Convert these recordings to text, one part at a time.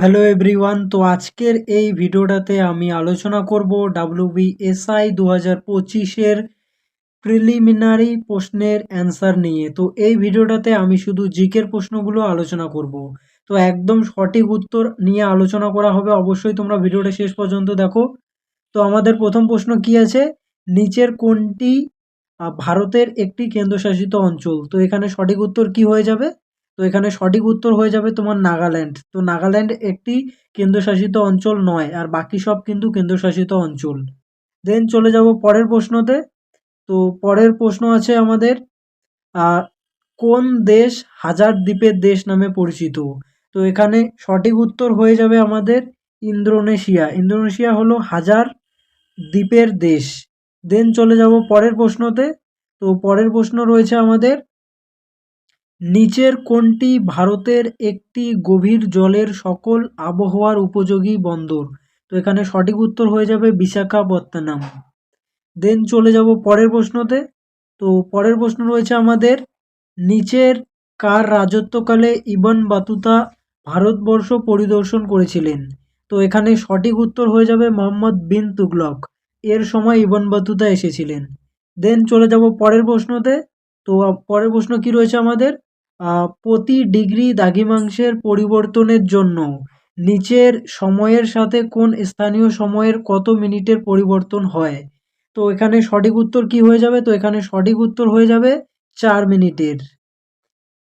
Hello everyone, তো আজকের এই ভিডিওটাতে আমি আলোচনা করব WBSI 2025-এর প্রিলিমিনারি প্রশ্নের অ্যান্সার নিয়ে। তো এই ভিডিওটাতে আমি শুধু জিকের প্রশ্নগুলো আলোচনা করব। তো একদম সঠিক উত্তর নিয়ে আলোচনা করা হবে, অবশ্যই তোমরা ভিডিওটা শেষ পর্যন্ত দেখো। তো আমাদের প্রথম প্রশ্ন কি আছে, নিচের কোনটি ভারতের একটি কেন্দ্রশাসিত অঞ্চল? তো এখানে সঠিক উত্তর কি হয়ে যাবে? তো এখানে সঠিক উত্তর হয়ে যাবে তোমার নাগাল্যান্ড। তো নাগাল্যান্ড একটি কেন্দ্রশাসিত অঞ্চল নয়, আর বাকি সব কিন্তু কেন্দ্রশাসিত অঞ্চল। দেন চলে যাব পরের প্রশ্নতে। তো পরের প্রশ্ন আছে আমাদের, আহ, কোন দেশ হাজার দ্বীপের দেশ নামে পরিচিত? তো এখানে সঠিক উত্তর হয়ে যাবে আমাদের ইন্দোনেশিয়া। ইন্দোনেশিয়া হলো হাজার দ্বীপের দেশ। দেন চলে যাব পরের প্রশ্নতে। তো পরের প্রশ্ন রয়েছে আমাদের, নিচের কোনটি ভারতের একটি গভীর জলের সকল আবহাওয়ার উপযোগী বন্দর? তো এখানে সঠিক উত্তর হয়ে যাবে বিশাখাপত্তনম। দেন চলে যাব পরের প্রশ্নতে। তো পরের প্রশ্ন রয়েছে আমাদের, নিচের কার রাজত্বকালে ইবন বাতুতা ভারতবর্ষ পরিদর্শন করেছিলেন? তো এখানে সঠিক উত্তর হয়ে যাবে মোহাম্মদ বিন তুগলক। এর সময় ইবন বাতুতা এসেছিলেন। দেন চলে যাব পরের প্রশ্নতে। তো পরের প্রশ্ন কি রয়েছে আমাদের, প্রতি ডিগ্রি দ্রাঘিমাংশের পরিবর্তনের জন্য নিচের সময়ের সাথে কোন স্থানীয় সময়ের কত মিনিটের পরিবর্তন হয়? তো এখানে সঠিক উত্তর কি হয়ে যাবে? তো এখানে সঠিক উত্তর হয়ে যাবে 4 মিনিটের।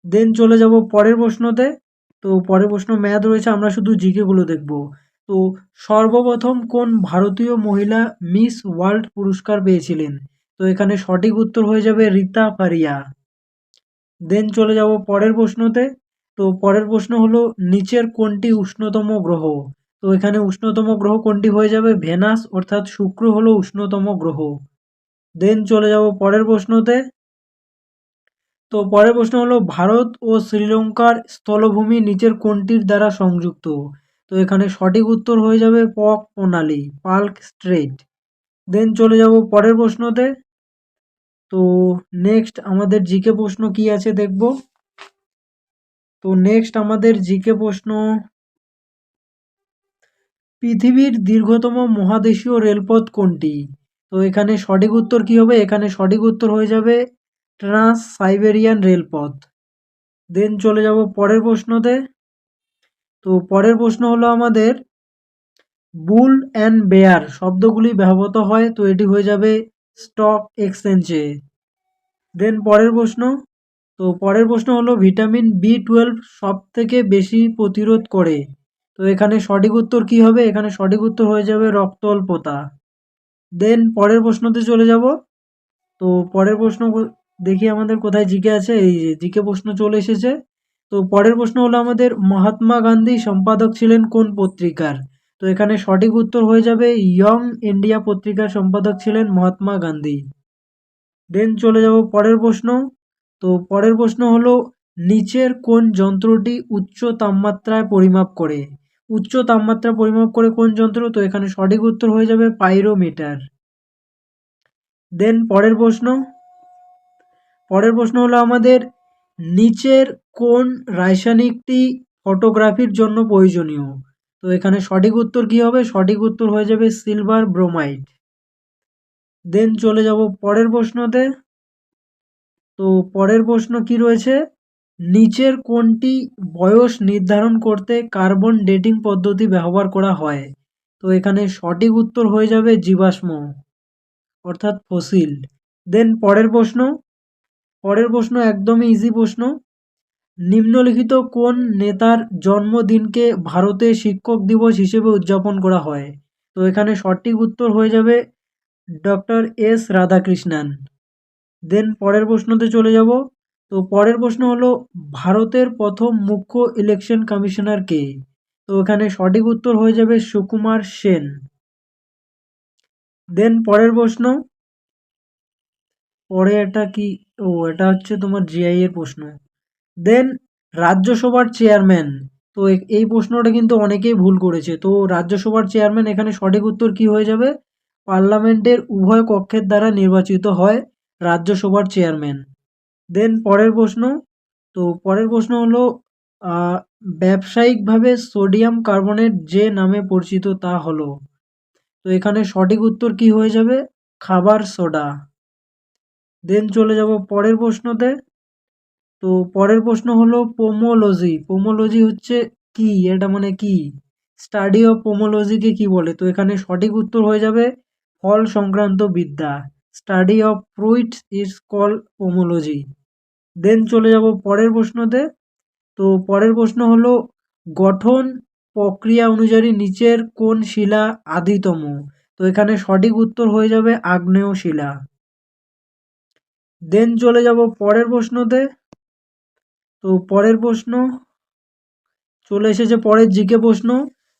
দেন চলে যাব পরের প্রশ্নতে। তো পরের প্রশ্ন ম্যাথ রয়েছে, আমরা শুধু জিকে গুলো দেখব। তো সর্বপ্রথম কোন ভারতীয় মহিলা মিস ওয়ার্ল্ড পুরস্কার পেয়েছিলেন? তো এখানে সঠিক উত্তর হয়ে যাবে রীতা ফারিয়া। দেন চলে যাব পরের প্রশ্নতে। তো পরের প্রশ্ন হলো, নিচের কোনটি উষ্ণতম গ্রহ? তো এখানে উষ্ণতম গ্রহ কোনটি হয়ে যাবে ভেনাস, অর্থাৎ শুক্র হলো উষ্ণতম গ্রহ। দেন চলে যাব পরের প্রশ্নতে। তো পরের প্রশ্ন হলো, ভারত ও শ্রীলঙ্কার স্থলভূমি নিচের কোনটির দ্বারা সংযুক্ত? তো এখানে সঠিক উত্তর হয়ে যাবে পক প্রণালী, পাল্ক স্ট্রেট। দেন চলে যাব পরের প্রশ্নতে। তো নেক্সট আমাদের জিকে প্রশ্ন কি আছে দেখব। তো নেক্সট আমাদের জিকে প্রশ্ন, পৃথিবীর দীর্ঘতম মহাদেশীয় রেলপথ কোনটি? তো এখানে সঠিক উত্তর কি হবে? এখানে সঠিক উত্তর হয়ে যাবে ট্রান্স সাইবেরিয়ান রেলপথ। দেন চলে যাব পরের প্রশ্নতে। তো পরের প্রশ্ন হলো আমাদের, বুল অ্যান্ড বেয়ার শব্দগুলি ব্যবহৃত হয়? তো এটি হয়ে যাবে স্টক এক্সচেঞ্জে। দেন পরের প্রশ্ন। তো পরের প্রশ্ন হলো, ভিটামিন B12 সব থেকে বেশি প্রতিরোধ করে? তো এখানে সঠিক উত্তর কি হবে? এখানে সঠিক উত্তর হয়ে যাবে রক্ত অল্পতা। দেন পরের প্রশ্নতে চলে যাব। তো পরের প্রশ্ন দেখি আমাদের কোথায় জিকে আছে, এই যে জিকে প্রশ্ন চলে এসেছে। তো পরের প্রশ্ন হলো আমাদের, মহাত্মা গান্ধী সম্পাদক ছিলেন কোন পত্রিকার? তো এখানে সঠিক উত্তর হয়ে যাবে ইয়ং ইন্ডিয়া পত্রিকার সম্পাদক ছিলেন মহাত্মা গান্ধী। দেন চলে যাব পরের প্রশ্ন। তো পরের প্রশ্ন হলো, নিচের কোন যন্ত্রটি উচ্চ তাপমাত্রায় পরিমাপ করে? উচ্চ তাপমাত্রা পরিমাপ করে কোন যন্ত্র? তো এখানে সঠিক উত্তর হয়ে যাবে পাইরোমিটার। দেন পরের প্রশ্ন। পরের প্রশ্ন হলো আমাদের, নিচের কোন রাসায়নিকটি ফটোগ্রাফির জন্য প্রয়োজনীয়? তো এখানে সঠিক উত্তর কি হবে? সঠিক উত্তর হয়ে যাবে সিলভার ব্রোমাইড। দেন চলে যাব পরের প্রশ্নতে। তো পরের প্রশ্ন কি রয়েছে, নিচের কোনটি বয়স নির্ধারণ করতে কার্বন ডেটিং পদ্ধতি ব্যবহার করা হয়? তো এখানে সঠিক উত্তর হয়ে যাবে জীবাশ্ম, অর্থাৎ ফসিল। দেন পরের প্রশ্ন। পরের প্রশ্ন একদমই ইজি প্রশ্ন, নিম্নলিখিত কোন নেতার জন্মদিনকে ভারতে শিক্ষক দিবস হিসেবে উদযাপন করা হয়? তো এখানে সঠিক উত্তর হয়ে যাবে ডক্টর এস রাধাকৃষ্ণান। দেন পরের প্রশ্নতে চলে যাব। তো পরের প্রশ্ন হলো, ভারতের প্রথম মুখ্য ইলেকশন কমিশনার কে? তো এখানে সঠিক উত্তর হয়ে যাবে সুকুমার সেন। দেন পরের প্রশ্ন। পরে এটা কি, ও এটা হচ্ছে তোমার জিআই এর প্রশ্ন। দেন রাজ্যসভার চেয়ারম্যান। তো এই প্রশ্নটা কিন্তু অনেকেই ভুল করেছে। তো রাজ্যসভার চেয়ারম্যান, এখানে সঠিক উত্তর কি হয়ে যাবে? পার্লামেন্টের উভয় কক্ষের দ্বারা নির্বাচিত হয় রাজ্যসভার চেয়ারম্যান। দেন পরের প্রশ্ন। তো পরের প্রশ্ন হলো, ব্যবসায়িকভাবে সোডিয়াম কার্বনেট যে নামে পরিচিত তা হলো। তো এখানে সঠিক উত্তর কি হয়ে যাবে? খাবার সোডা। দেন চলে যাব পরের প্রশ্নতে। তো পরের প্রশ্ন হলো পোমোলজি। পোমোলজি হচ্ছে কি? এটা মানে কি? স্টাডি অফ পোমোলজিকে কি বলে? তো এখানে সঠিক উত্তর হয়ে যাবে ফল সংক্রান্ত বিদ্যা। Study of fruits is called pomology. Then চলে যাব পরের প্রশ্নতে। তো পরের প্রশ্ন হলো গঠন প্রক্রিয়া অনুযায়ী নিচের কোন শিলা আদিতম? তো এখানে সঠিক উত্তর হয়ে যাবে আগ্নেয় শিলা। দেন চলে যাব পরের প্রশ্নতে। তো পরের প্রশ্ন চলে এসেছে পরের জিকে প্রশ্ন।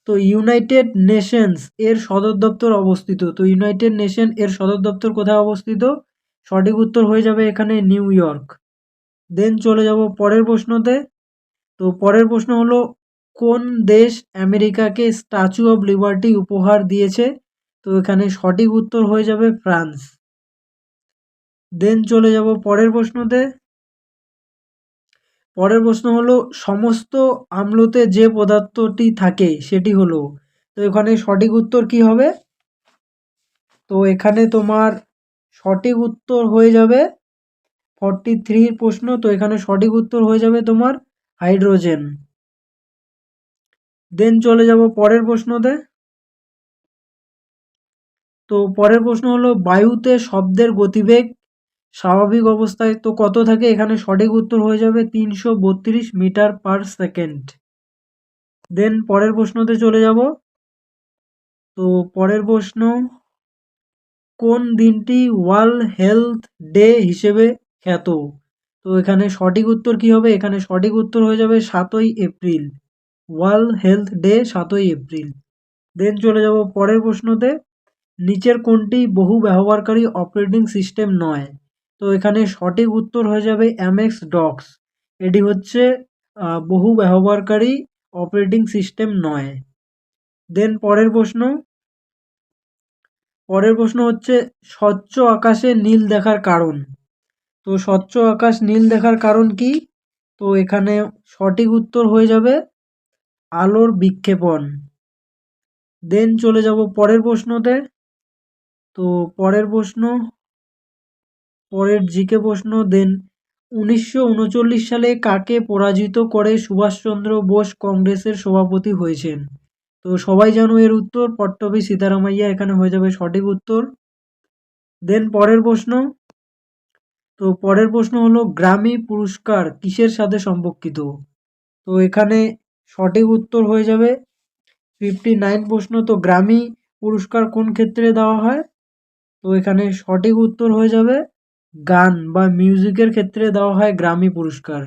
তো ইউনাইটেড নেশনস এর সদর দপ্তর অবস্থিত। তো ইউনাইটেড নেশন এর সদর দপ্তর কোথায় অবস্থিত? সঠিক উত্তর হয়ে যাবে এখানে নিউ ইয়র্ক। দেন চলে যাব পরের প্রশ্নতে। তো পরের প্রশ্ন হলো কোন দেশ আমেরিকাকে স্ট্যাচু অফ লিবার্টি উপহার দিয়েছে? তো এখানে সঠিক উত্তর হয়ে যাবে ফ্রান্স। দেন চলে যাব পরের প্রশ্নতে। পরের প্রশ্ন হলো সমস্ত আম্লতে যে পদার্থটি থাকে সেটি হলো। তো এখানে সঠিক উত্তর কি হবে? তো এখানে তোমার সঠিক উত্তর হয়ে যাবে 43 প্রশ্ন। তো এখানে সঠিক উত্তর হয়ে যাবে তোমার হাইড্রোজেন। দেন চলে যাব পরের প্রশ্নতে। তো পরের প্রশ্ন হলো বায়ুতে শব্দের গতিবেগ স্বাভাবিক অবস্থায় তো কত থাকে? এখানে সঠিক উত্তর হয়ে যাবে 332 মিটার পার সেকেন্ড। দেন পরের প্রশ্নতে চলে যাব। তো পরের প্রশ্ন কোন দিনটি ওয়ার্ল্ড হেলথ ডে হিসেবে খ্যাত? তো এখানে সঠিক উত্তর কি হবে? এখানে সঠিক উত্তর হয়ে যাবে 7ই এপ্রিল। ওয়ার্ল্ড হেলথ ডে 7ই এপ্রিল। দেন চলে যাব পরের প্রশ্নতে। নিচের কোনটি বহু ব্যবহারকারী অপারেটিং সিস্টেম নয়? তো এখানে সঠিক উত্তর হয়ে যাবে এমএক্স ডক্স। এটি হচ্ছে বহু ব্যবহারকারী অপারেটিং সিস্টেম নয়। দেন পরের প্রশ্ন হচ্ছে স্বচ্ছ আকাশে নীল দেখার কারণ। তো স্বচ্ছ আকাশ নীল দেখার কারণ কি? তো এখানে সঠিক উত্তর হয়ে যাবে আলোর বিক্ষেপণ। দেন চলে যাব পরের প্রশ্নতে। তো পরের প্রশ্ন পরের জিকে প্রশ্ন দেন 1939 সালে কাকে পরাজিত করে সুভাষচন্দ্র বোস কংগ্রেসের সভাপতি হয়েছেন? তো সবাই জানো এর উত্তর পট্টবী সীতারামাইয়া। এখানে হয়ে যাবে সঠিক উত্তর। দেন পরের প্রশ্ন হলো গ্র্যামি পুরস্কার কিসের সাথে সম্পর্কিত? তো এখানে সঠিক উত্তর হয়ে যাবে 59 প্রশ্ন। তো গ্র্যামি পুরস্কার কোন ক্ষেত্রে দেওয়া হয়? তো এখানে সঠিক উত্তর হয়ে যাবে গান বা মিউজিকের ক্ষেত্রে দেওয়া হয় গ্র্যামি পুরস্কার।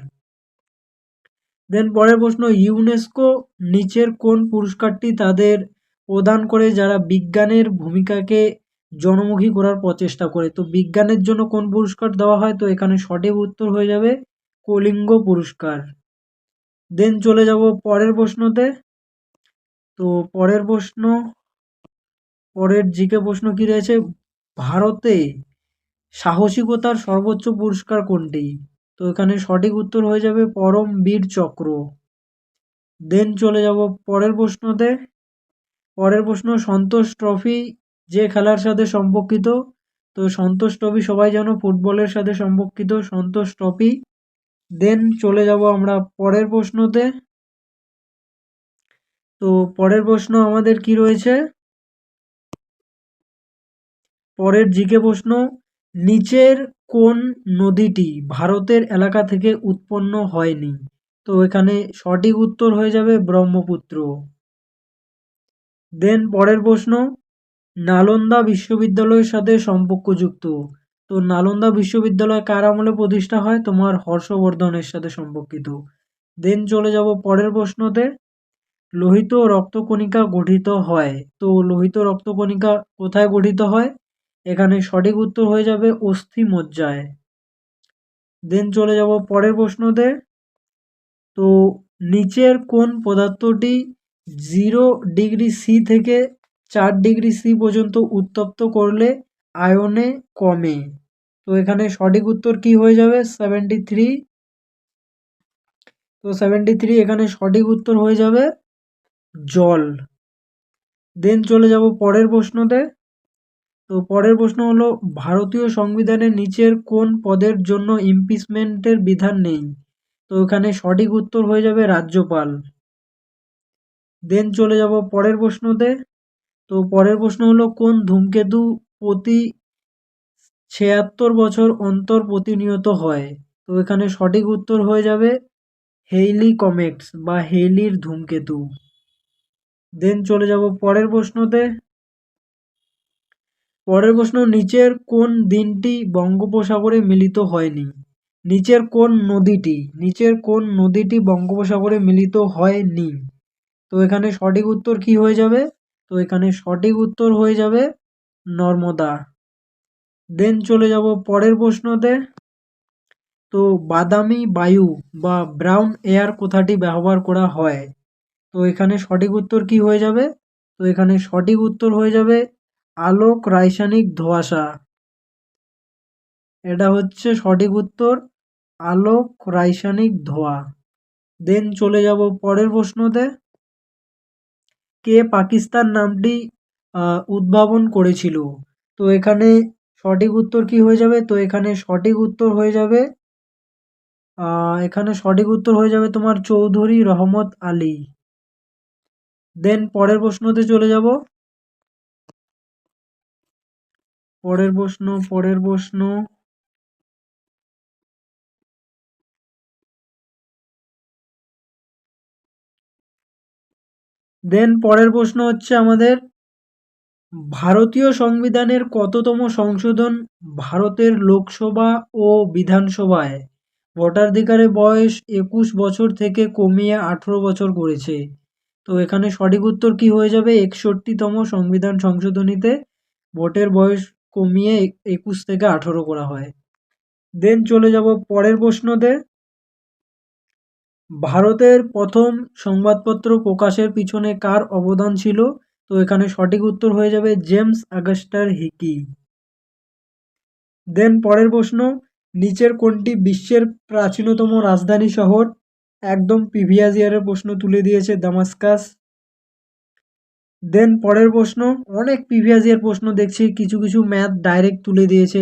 দেন পরের প্রশ্ন ইউনেস্কো নিচের কোন পুরস্কারটি তাদের প্রদান করে যারা বিজ্ঞানের ভূমিকাকে জনমুখী করার প্রচেষ্টা করে? তো বিজ্ঞানের জন্য কোন পুরস্কার দেওয়া হয়? তো এখানে সঠিক উত্তর হয়ে যাবে কলিঙ্গ পুরস্কার। দেন চলে যাব পরের প্রশ্নতে। তো পরের জিকে প্রশ্ন কি রয়েছে? ভারতে সাহসিকতার সর্বোচ্চ পুরস্কার কোনটি? তো এখানে সঠিক উত্তর হয়ে যাবে পরমবীর চক্র। দেন চলে যাব পরের প্রশ্নতে। পরের প্রশ্ন সন্তোষ ট্রফি যে খেলার সাথে সম্পর্কিত? তো সন্তোষ ট্রফি সবাই জানো ফুটবলের সাথে সম্পর্কিত সন্তোষ ট্রফি। দেন চলে যাব আমরা পরের প্রশ্নতে। তো পরের প্রশ্ন আমাদের কি রয়েছে? পরের জিকে প্রশ্ন নিচের কোন নদীটি ভারতের এলাকা থেকে উৎপন্ন হয়নি? তো এখানে সঠিক উত্তর হয়ে যাবে ব্রহ্মপুত্র। দেন পরের প্রশ্ন নালন্দা বিশ্ববিদ্যালয়ের সাথে সম্পর্কযুক্ত। তো নালন্দা বিশ্ববিদ্যালয় কার আমলে প্রতিষ্ঠা হয়? তোমার হর্ষবর্ধনের সাথে সম্পর্কিত। দেন চলে যাব পরের প্রশ্নতে। লোহিত রক্তকণিকা গঠিত হয়। তো লোহিত রক্তকণিকা কোথায় গঠিত হয়? এখানে সঠিক উত্তর হয়ে যাবে অস্থিমজ্জায়। দেন চলে যাব পরের প্রশ্নতে। তো নিচের কোন পদার্থটি 0°C থেকে 4°C পর্যন্ত উত্তপ্ত করলে আয়নে কমে? তো এখানে সঠিক উত্তর কি হয়ে যাবে? 73 তো 73 এখানে সঠিক উত্তর হয়ে যাবে জল। দেন চলে যাব পরের প্রশ্নতে। তো পরের প্রশ্ন হলো ভারতীয় সংবিধানের নিচের কোন পদের জন্য ইমপিচমেন্টের বিধান নেই? তো এখানে সঠিক উত্তর হয়ে যাবে রাজ্যপাল। দেন চলে যাব পরের প্রশ্নতে। তো পরের প্রশ্ন হলো কোন ধূমকেতু প্রতি ৭৬ বছর অন্তর প্রতিনিয়ত হয়? তো এখানে সঠিক উত্তর হয়ে যাবে হেইলি কমেটস বা হেইলির ধূমকেতু। দেন চলে যাব পরের প্রশ্নতে। পরের প্রশ্ন নিচের কোন দিনটি বঙ্গোপসাগরে মিলিত হয়নি? নিচের কোন নদীটি বঙ্গোপসাগরে মিলিত হয়নি? তো এখানে সঠিক উত্তর কি হয়ে যাবে? তো এখানে সঠিক উত্তর হয়ে যাবে নর্মদা। দেন চলে যাব পরের প্রশ্নতে। তো বাদামি বায়ু বা ব্রাউন এয়ার কথাটি ব্যবহার করা হয়? তো এখানে সঠিক উত্তর কি হয়ে যাবে? তো এখানে সঠিক উত্তর হয়ে যাবে আলোক রাসায়নিক ধোঁয়াশা। এটা হচ্ছে সঠিক উত্তর, আলোক রাসায়নিক ধোঁয়া। দেন চলে যাব পরের প্রশ্নতে। কে পাকিস্তান নামটি উদ্ভাবন করেছিল? তো এখানে সঠিক উত্তর কি হয়ে যাবে? তো এখানে সঠিক উত্তর হয়ে যাবে তোমার চৌধুরী রহমত আলী। দেন পরের প্রশ্নতে চলে যাব। পরের প্রশ্ন। দেন পরের প্রশ্ন হচ্ছে আমাদের ভারতীয় সংবিধানের কততম সংশোধন ভারতের লোকসভা ও বিধানসভায় ভোটাধিকারের বয়স ২১ বছর থেকে কমিয়ে ১৮ বছর করেছে? তো এখানে সঠিক উত্তর কি হয়ে যাবে? ৬১তম সংবিধান সংশোধনীতে ভোটের বয়স কমিয়ে ২১ থেকে ১৮ করা হয়। দেন চলে যাব পরের প্রশ্নতে। ভারতের প্রথম সংবাদপত্র প্রকাশের পিছনে কার অবদান ছিল? তো এখানে সঠিক উত্তর হয়ে যাবে জেমস অগাস্টার হিকি। দেন পরের প্রশ্ন, নিচের কোনটি বিশ্বের প্রাচীনতম রাজধানী শহর? একদম প্রিভিয়াস ইয়ারের প্রশ্ন তুলে দিয়েছে দামাস্কাস। দেন পরের প্রশ্ন, অনেক প্রিভিয়াস ইয়ার প্রশ্ন দেখছি, কিছু কিছু ম্যাথ ডাইরেক্ট তুলে দিয়েছে।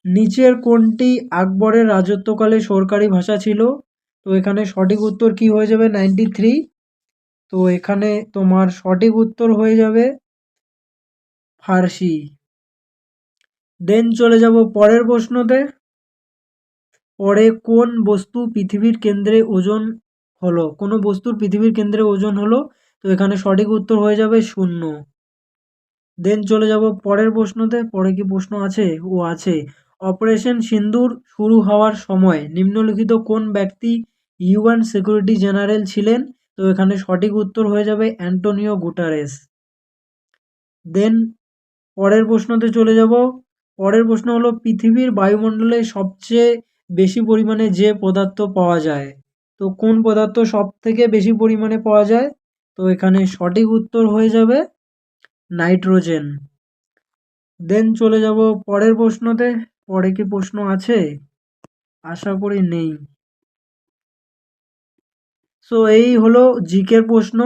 নিচের কোনটি আকবরের রাজত্বকালে সরকারি ভাষা ছিল? তো এখানে সঠিক উত্তর কি হয়ে যাবে? 93। তো এখানে তোমার সঠিক উত্তর হয়ে যাবে ফার্সি। দেন চলে যাব পরের প্রশ্নতে। পরে কোন বস্তু পৃথিবীর কেন্দ্রে ওজন হলো? কোনো বস্তুর পৃথিবীর কেন্দ্রে ওজন হলো? তো এখানে সঠিক উত্তর হয়ে যাবে 0। দেন চলে যাব পরের প্রশ্নতে। পরে কি প্রশ্ন আছে? ও আছে। অপারেশন সিন্দুর শুরু হওয়ার সময় নিম্নলিখিত কোন ব্যক্তি ইউএন সিকিউরিটি জেনারেল ছিলেন? তো এখানে সঠিক উত্তর হয়ে যাবে অ্যান্টোনিও গুটারেস। দেন পরের প্রশ্নতে চলে যাব। পরের প্রশ্ন হলো পৃথিবীর বায়ুমণ্ডলে সবচেয়ে বেশি পরিমাণে যে পদার্থ পাওয়া যায়, তো কোন পদার্থ সব থেকে বেশি পরিমাণে পাওয়া যায়? তো এখানে সঠিক উত্তর হয়ে যাবে নাইট্রোজেন। দেন চলে যাব পরের প্রশ্নতে। পরে কি প্রশ্ন আছে? আশা করি নেই। সো এই হলো জিকের প্রশ্ন।